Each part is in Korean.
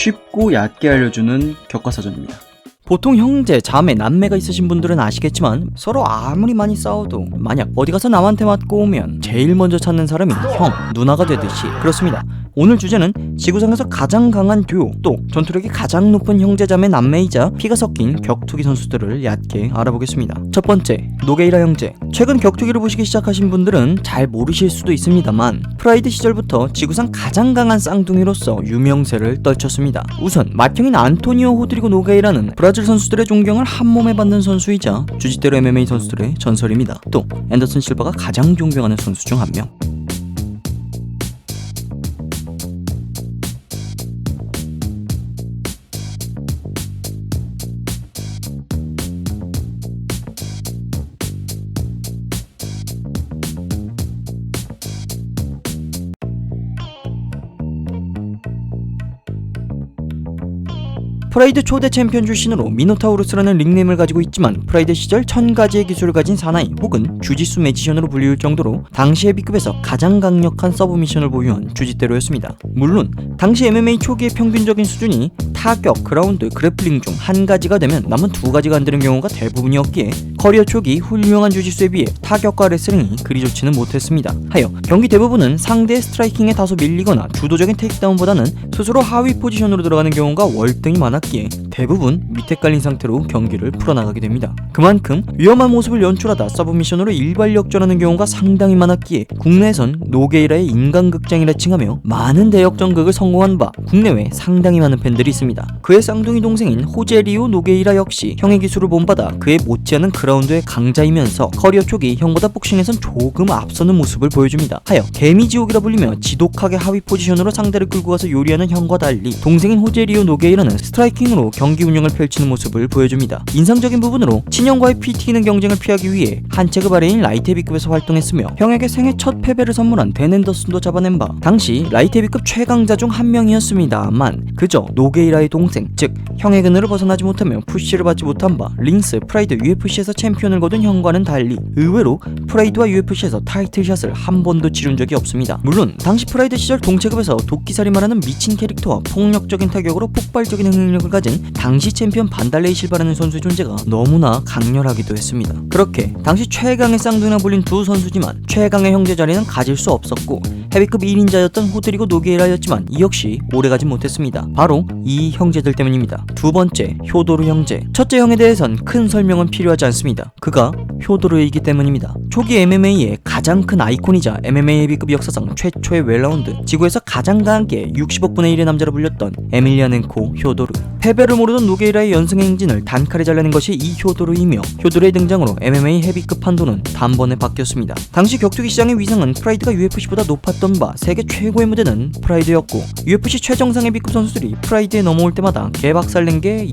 쉽고 얕게 알려주는 교과서전입니다. 보통 형제, 자매, 남매가 있으신 분들은 아시겠지만 서로 아무리 많이 싸워도 만약 어디 가서 남한테 맞고 오면 제일 먼저 찾는 사람이 형, 누나가 되듯이 그렇습니다. 오늘 주제는 지구상에서 가장 강한 듀오, 또 전투력이 가장 높은 형제자매 남매이자 피가 섞인 격투기 선수들을 얕게 알아보겠습니다. 첫 번째, 노게이라 형제. 최근 격투기를 보시기 시작하신 분들은 잘 모르실 수도 있습니다만 프라이드 시절부터 지구상 가장 강한 쌍둥이로서 유명세를 떨쳤습니다. 우선 맏형인 안토니오 호드리고 노게이라는 브라질 선수들의 존경을 한몸에 받는 선수이자 주짓대로 MMA 선수들의 전설입니다. 또 앤더슨 실바가 가장 존경하는 선수 중 한 명. 프라이드 초대 챔피언 출신으로 미노타우루스라는 닉네임을 가지고 있지만 프라이드 시절 1000가지의 기술을 가진 사나이 혹은 주짓수 매지션으로 불리울 정도로 당시 헤비급에서 가장 강력한 서브미션을 보유한 주짓대로였습니다. 물론 당시 MMA 초기의 평균적인 수준이 타격, 그라운드, 그래플링 중 한 가지가 되면 남은 두 가지가 안 되는 경우가 대부분이었기에 커리어 초기 훌륭한 주짓수에 비해 타격과 레슬링이 그리 좋지는 못했습니다. 하여 경기 대부분은 상대의 스트라이킹에 다소 밀리거나 주도적인 테이크다운보다는 스스로 하위 포지션으로 들어가는 경우가 월등히 많았기에 대부분 밑에 깔린 상태로 경기를 풀어나가게 됩니다. 그만큼 위험한 모습을 연출하다 서브미션으로 일발 역전하는 경우가 상당히 많았기에 국내에선 노게이라의 인간극장이라 칭하며 많은 대역전극을 성공한 바 국내외 상당히 많은 팬들이 있습니다. 그의 쌍둥이 동생인 호제리오 노게이라 역시 형의 기술을 본받아 그의 못지않은 그라운드의 강자이면서 커리어 초기 형보다 복싱에선 조금 앞서는 모습을 보여줍니다. 하여 개미지옥이라 불리며 지독하게 하위 포지션으로 상대를 끌고 가서 요리하는 형과 달리 동생인 호제리오 노게이라는 스트라이킹으로 경기 운영을 펼치는 모습을 보여줍니다. 인상적인 부분으로 친형과의 피 튀기는 경쟁을 피하기 위해 한 체급 아래인 라이트 헤비급에서 활동했으며 형에게 생애 첫 패배를 선물한 댄 앤더슨도 잡아낸 바 당시 라이트 헤비급 최강자 중 한 명이었습니다만 그저 노게이라의 동생, 즉 형의 그늘을 벗어나지 못하며 푸시를 받지 못한 바 링스, 프라이드, UFC에서 챔피언을 거둔 형과는 달리 의외로 프라이드와 UFC에서 타이틀샷을 한 번도 치룬 적이 없습니다. 물론 당시 프라이드 시절 동체급에서 도끼살이말하는 미친 캐릭터와 폭력적인 타격으로 폭발적인 능력을 가진 당시 챔피언 반달레이 실바라는 선수의 존재가 너무나 강렬하기도 했습니다. 그렇게 당시 최강의 쌍둥이라 불린 두 선수지만 최강의 형제 자리는 가질 수 없었고 헤비급 1인자였던 호드리고 노게이라였지만 이 역시 오래가지 못했습니다. 바로 이 형제들 때문입니다. 두 번째, 효도르 형제. 첫째 형에 대해선 큰 설명은 필요하지 않습니다. 그가 효도르이기 때문입니다. 초기 MMA의 가장 큰 아이콘이자 MMA 헤비급 역사상 최초의 웰라운드, 지구에서 가장 강하게 60억분의 1의 남자로 불렸던 에밀리아넨코 효도르. 패배를 모르던 노게이라의 연승의 행진을 단칼에 잘라낸 것이 이 효도르이며 효도르의 등장으로 MMA 헤비급 판도는 단번에 바뀌었습니다. 당시 격투기 시장의 위상은 프라이드가 UFC보다 높았던 바 세계 최고의 무대는 프라이드였고 UFC 최정상 헤비급 선수들이 프라이드에 넘어올 때마다 개박살낸 게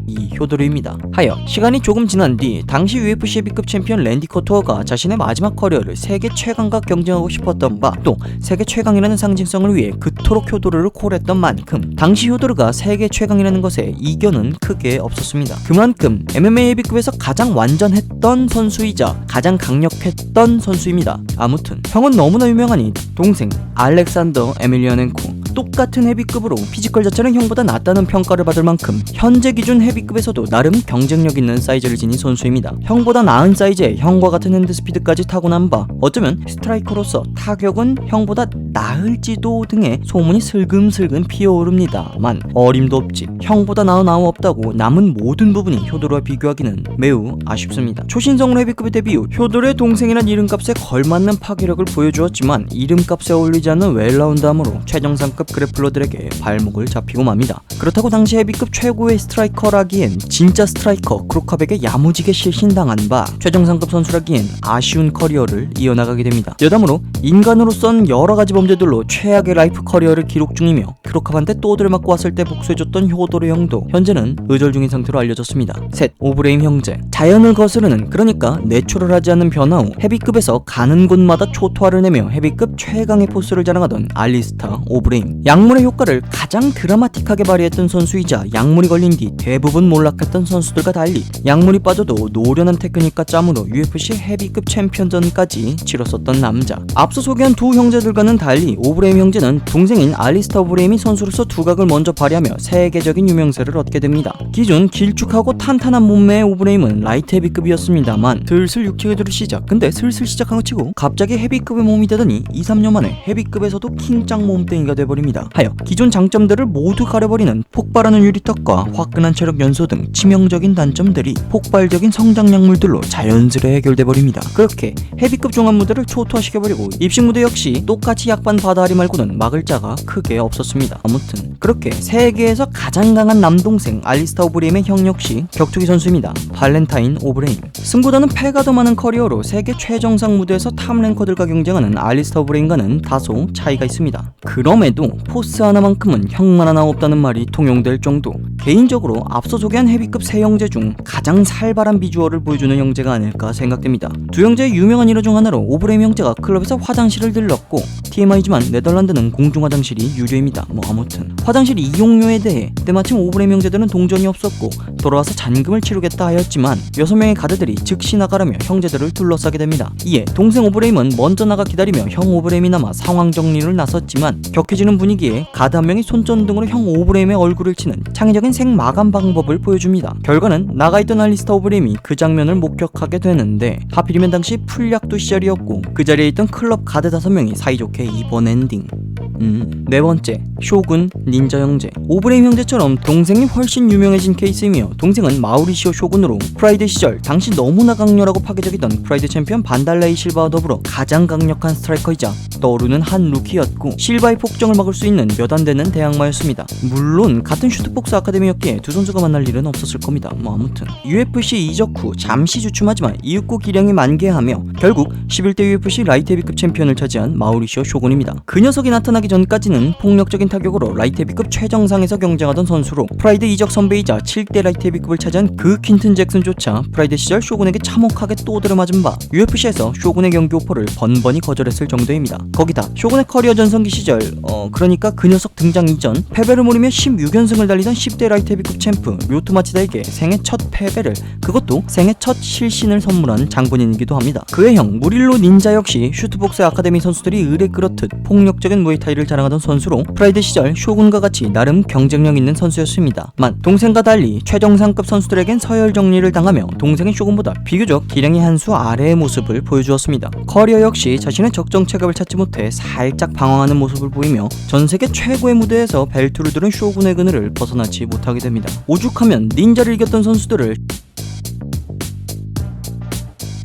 이 효도르입니다. 하여 시간이 조금 지난 뒤 당시 UFC 헤비급 챔피언 랜디 커투어가 자신의 마지막 커리어를 세계 최강과 경쟁하고 싶었던 바 또 세계 최강이라는 상징성을 위해 그토록 효도르를 콜했던 만큼 당시 효도르가 세계 최강이라는 것에 이견은 크게 없었습니다. 그만큼 MMA 헤비급에서 가장 완전했던 선수이자 가장 강력했던 선수입니다. 아무튼 형은 너무나 유명하니 동생 알렉산더 에밀리아넨코 똑같은 헤비급으로 피지컬 자체는 형보다 낫다는 평가를 받을 만큼 현재 기준 헤비급에서도 나름 경쟁력 있는 사이즈를 지닌 선수입니다. 형보다 나은 사이즈에 형과 같은 핸드스피드까지 타고난 바 어쩌면 스트라이커로서 타격은 형보다 나을지도 등의 소문이 슬금슬금 피어오릅니다만 어림도 없지 형보다 나은 아무 없다고 남은 모든 부분이 효도르와 비교하기는 매우 아쉽습니다. 초신성으로 헤비급에 데뷔 후 효도르의 동생이란 이름값에 걸맞는 파괴력을 보여주었지만 이름값에 어울리지 않는 웰라운드함으로 최정상급 그래플러들에게 발목을 잡히고 맙니다. 그렇다고 당시 헤비급 최고의 스트라이커라기엔 진짜 스트라이커 크로캅에게 야무지게 실신당한 바 최정상급 선수라기엔 아쉬운 커리어를 이어나가게 됩니다. 여담으로 인간으로선 여러가지 범죄들로 최악의 라이프 커리어를 기록 중이며 크로캅한테 또들을 맞고 왔을 때 복수해줬던 효도르 형도 현재는 의절 중인 상태로 알려졌습니다. 셋, 오브레임 형제. 자연을 거스르는, 그러니까 내추럴하지 않은 변화 후 헤비급에서 가는 곳마다 초토화를 내며 헤비급 최강의 포스를 자랑하던 알리스타 오브레임. 약물의 효과를 가장 드라마틱하게 발휘했던 선수이자 약물이 걸린 뒤 대부분 몰락했던 선수들과 달리 약물이 빠져도 노련한 테크닉과 짬으로 UFC 헤비급 챔피언전까지 치렀었던 남자. 앞서 소개한 두 형제들과는 달리 오브레임 형제는 동생인 알리스타 오브레임이 선수로서 두각을 먼저 발휘하며 세계적인 유명세를 얻게 됩니다. 기존 길쭉하고 탄탄한 몸매의 오브레임은 라이트 헤비급이었습니다만 슬슬 육체계도를 시작. 근데 슬슬 시작한 거 치고 갑자기 헤비급의 몸이 되더니 2-3년 만에 헤비급에서도 킹짱 몸뚱이가 돼버립니다. 하여 기존 장점들을 모두 가려버리는 폭발하는 유리턱과 화끈한 체력 연소 등 치명적인 단점들이 폭발적인 성장 약물들로 자연스레 해결돼버립니다. 그렇게 헤비급 종합 무대를 초토화시켜버리고 입식 무대 역시 똑같이 약반 바다리 말고는 막을 자가 크게 없었습니다. 아무튼 그렇게 세계에서 가장 강한 남동생 알리스타 오브레임의 형 역시 격투기 선수입니다. 발렌타인 오브레임. 승부다는 패가 더 많은 커리어로 세계 최정상 무대에서 탑랭커들과 경쟁하는 알리스타 오브레임과는 다소 차이가 있습니다. 그럼에도 포스 하나만큼은 형만 하나 없다는 말이 통용될 정도. 개인적으로 앞서 소개한 헤비급 세 형제 중 가장 살벌한 비주얼을 보여주는 형제가 아닐까 생각됩니다. 두 형제의 유명한 일화 중 하나로 오브레임 형제가 클럽에서 화장실을 들렀고, TMI지만 네덜란드는 공중 화장실이 유료입니다. 아무튼 화장실 이용료에 대해 때마침 오브레임 형제들은 동전이 없었고 돌아와서 잔금을 치르겠다 하였지만 6명의 가드들이 즉시 나가라며 형제들을 둘러싸게 됩니다. 이에 동생 오브레임은 먼저 나가 기다리며 형 오브레임이 남아 상황 정리를 나섰지만 격해지는 분위기에 가드 한 명이 손전등으로 형 오브레임의 얼굴을 치는 창의적인 생마감 방법을 보여줍니다. 결과는 나가있던 알리스타 오브레임이 그 장면을 목격하게 되는데, 하필이면 당시 풀약도 시절이었고 그 자리에 있던 클럽 가드 5명이 사이좋게 입원 엔딩. 네 번째, 쇼군 닌자 형제. 오브레임 형제처럼 동생이 훨씬 유명해진 케이스이며, 동생은 마우리시오 쇼군으로 프라이드 시절 당시 너무나 강렬하고 파괴적이던 프라이드 챔피언 반달레이 실바와 더불어 가장 강력한 스트라이커이자 떠오르는 한 루키였고, 실바의 폭정을 막을 수 있는 몇 안 되는 대항마였습니다. 물론 같은 슈트복스 아카데미였기에 두 선수가 만날 일은 없었을 겁니다. 아무튼 UFC 이적 후 잠시 주춤하지만 이윽고 기량이 만개하며 결국 11대 UFC 라이트 헤비급 챔피언을 차지한 마우리시오 쇼군입니다. 그 녀석이 나타나기 전까지는 폭력적인 타격으로 라이트 헤비급 최정상에서 경쟁하던 선수로 프라이드 이적 선배이자 7대 라이트 헤비급을 차지한 그 퀸튼 잭슨조차 프라이드 시절 쇼군에게 참혹하게 또드려 맞은 바 UFC에서 쇼군의 경기 오퍼를 번번이 거절했을 정도입니다. 거기다 쇼군의 커리어 전성기 시절, 그러니까 그 녀석 등장 이전 패배를 모르며 16연승을 달리던 10대 라이트 헤비급 챔프 료토 마치다에게 생애 첫 패배를, 그것도 생애 첫 실신을 선물한 장본인이기도 합니다. 그의 형 무릴로 닌자 역시 슈트복스 아카데미 선수들이 의뢰 끌었듯 폭력적인 무에타이를 자랑하던 선수로 프라이드 시절 쇼군과 같이 나름 경쟁력 있는 선수였습니다만, 동생과 달리 최정상급 선수들에겐 서열 정리를 당하며 동생의 쇼군보다 비교적 기량이 한 수 아래의 모습을 보여주었습니다. 커리어 역시 자신의 적정 체급을 찾지 못해 살짝 방황하는 모습을 보이며 전세계 최고의 무대에서 벨트를 두른 쇼군의 그늘을 벗어나지 못하게 됩니다. 오죽하면 닌자를 이겼던 선수들을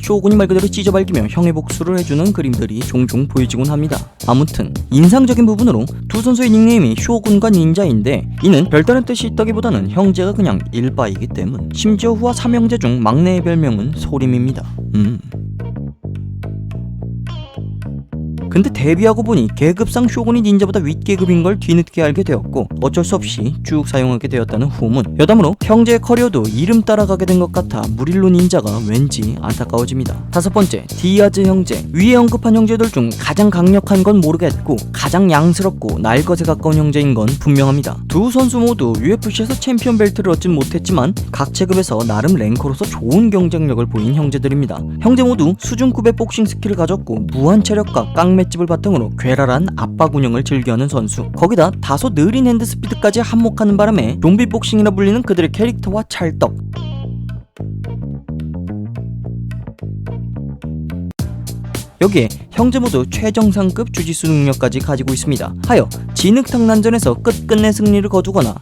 쇼군이 말 그대로 찢어발기며 형의 복수를 해주는 그림들이 종종 보이지곤 합니다. 아무튼 인상적인 부분으로 두 선수의 닉네임이 쇼군과 닌자인데, 이는 별다른 뜻이 있다기보다는 형제가 그냥 일바이기 때문. 심지어 후와 3형제 중 막내의 별명은 소림입니다. 근데 데뷔하고 보니 계급상 쇼군이 닌자보다 윗계급인 걸 뒤늦게 알게 되었고 어쩔 수 없이 쭉 사용하게 되었다는 후문. 여담으로 형제의 커리어도 이름 따라가게 된 것 같아 무릴로 닌자가 왠지 안타까워집니다. 다섯 번째, 디아즈 형제. 위에 언급한 형제들 중 가장 강력한 건 모르겠고 가장 양스럽고 날것에 가까운 형제인 건 분명합니다. 두 선수 모두 UFC에서 챔피언 벨트를 얻진 못했지만 각 체급에서 나름 랭커로서 좋은 경쟁력을 보인 형제들입니다. 형제 모두 수준급의 복싱 스킬을 가졌고 무한 체력과 깡맷집을 바탕으로 괴랄한 압박 운영을 즐겨하는 선수. 거기다 다소 느린 핸드스피드까지 한몫하는 바람에 좀비 복싱이라 불리는 그들의 캐릭터와 찰떡. 여기에 형제 모두 최정상급 주짓수 능력까지 가지고 있습니다. 하여 진흙탕 난전에서 끝끝내 승리를 거두거나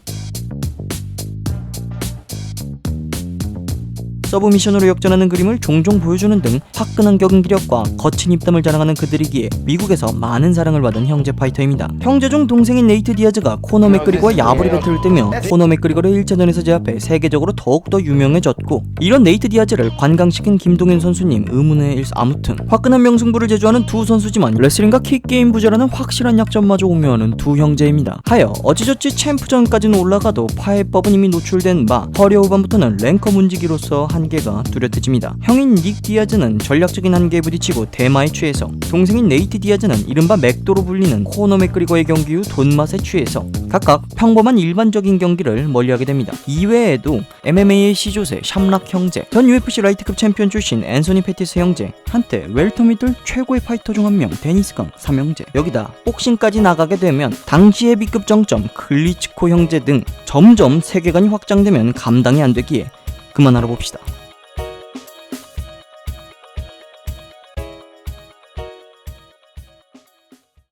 서브미션으로 역전하는 그림을 종종 보여주는 등 화끈한 경기력과 거친 입담을 자랑하는 그들이기에 미국에서 많은 사랑을 받은 형제 파이터입니다. 형제 중 동생인 네이트 디아즈가 코너 맥그리거와 야부리 배틀을 뜨며 코너 맥그리거를 1차전에서 제압해 세계적으로 더욱더 유명해졌고, 이런 네이트 디아즈를 관광시킨 김동현 선수님 의문의 일수. 아무튼 화끈한 명승부를 제조하는 두 선수지만 레슬링과 킥게임 부자라는 확실한 약점마저 오묘하는 두 형제입니다. 하여 어찌저찌 챔프전까지는 올라가도 파해법은 이미 노출된 바 허리어 후반부터는 랭커 문지기로서 한계가 뚜렷해집니다. 형인 닉 디아즈는 전략적인 한계에 부딪히고 대마에 취해서, 동생인 네이트 디아즈는 이른바 맥도로 불리는 코너 맥그리거의 경기 후 돈맛에 취해서 각각 평범한 일반적인 경기를 멀리하게 됩니다. 이외에도 MMA의 시조새 샴락 형제, 전 UFC 라이트급 챔피언 출신 앤소니 패티스 형제, 한때 웰터미들 최고의 파이터 중 한 명 데니스 강 삼형제, 여기다 복싱까지 나가게 되면 당시의 B급 정점 클리치코 형제 등 점점 세계관이 확장되면 감당이 안 되기에 그만 알아봅시다.